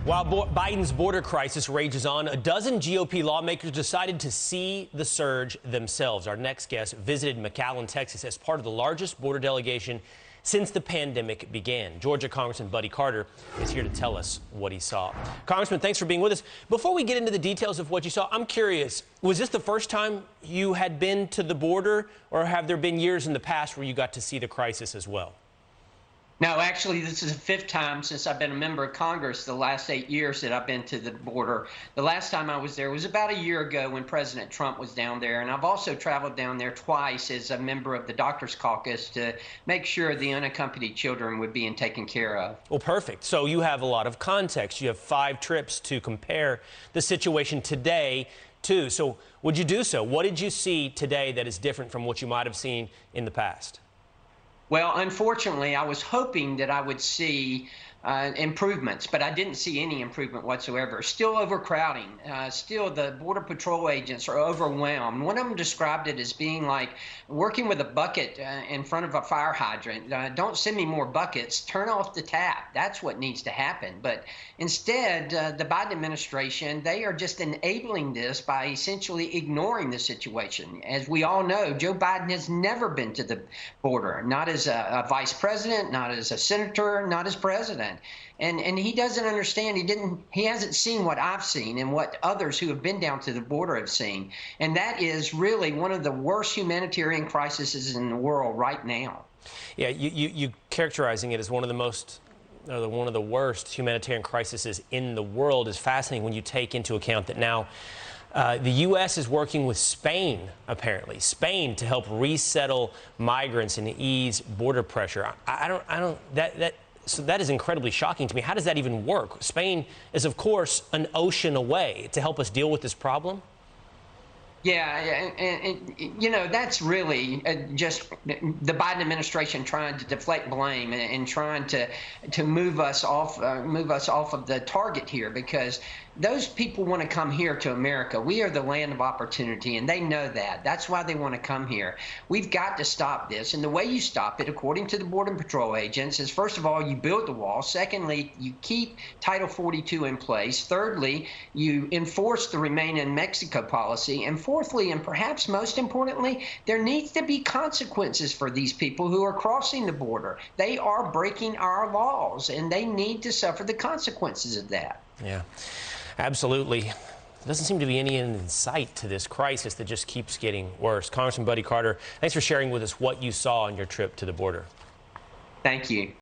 While Biden's border crisis rages on, a dozen GOP lawmakers decided to see the surge themselves. Our next guest visited McAllen, Texas, as part of the largest border delegation since the pandemic began. Georgia Congressman Buddy Carter is here to tell us what he saw. Congressman, thanks for being with us. Before we get into the details of what you saw, I'm curious, was this the first time you had been to the border, or have there been years in the past where you got to see the crisis as well? No, actually, this is the fifth time since I've been a member of Congress, the last 8 years that I've been to the border. The last time I was there was about a year ago when President Trump was down there. And I've also traveled down there twice as a member of the Doctors Caucus to make sure the unaccompanied children were being taken care of. Well, perfect. So you have a lot of context. You have 5 trips to compare the situation today to. So would you do so? What did you see today that is different from what you might have seen in the past? Well, unfortunately, I was hoping that I would see improvements, but I didn't see any improvement whatsoever. Still overcrowding. Still, the Border Patrol agents are overwhelmed. One of them described it as being like working with a bucket in front of a fire hydrant. Don't send me more buckets. Turn off the tap. That's what needs to happen. But instead, the Biden administration, they are just enabling this by essentially ignoring the situation. As we all know, Joe Biden has never been to the border, not as a vice president, not as a senator, not as president. And he doesn't understand. He hasn't seen what I've seen and what others who have been down to the border have seen. And that is really one of the worst humanitarian crises in the world right now. Yeah, you characterizing it as one of the worst humanitarian crises in the world is fascinating when you take into account that now the U.S. is working with Spain, apparently, to help resettle migrants and ease border pressure. So that is incredibly shocking to me. How does that even work? Spain is, of course, an ocean away to help us deal with this problem. Yeah, and you know, that's really just the Biden administration trying to deflect blame and trying to move us off of the target here, because those people want to come here to America. We are the land of opportunity, and they know that. That's why they want to come here. We've got to stop this, and the way you stop it, according to the Border Patrol agents, is first of all, you build the wall. Secondly, you keep Title 42 in place. Thirdly, you enforce the Remain in Mexico policy. And fourthly, and perhaps most importantly, there needs to be consequences for these people who are crossing the border. They are breaking our laws, and they need to suffer the consequences of that. Yeah, absolutely. There doesn't seem to be any end in sight to this crisis that just keeps getting worse. Congressman Buddy Carter, thanks for sharing with us what you saw on your trip to the border. Thank you.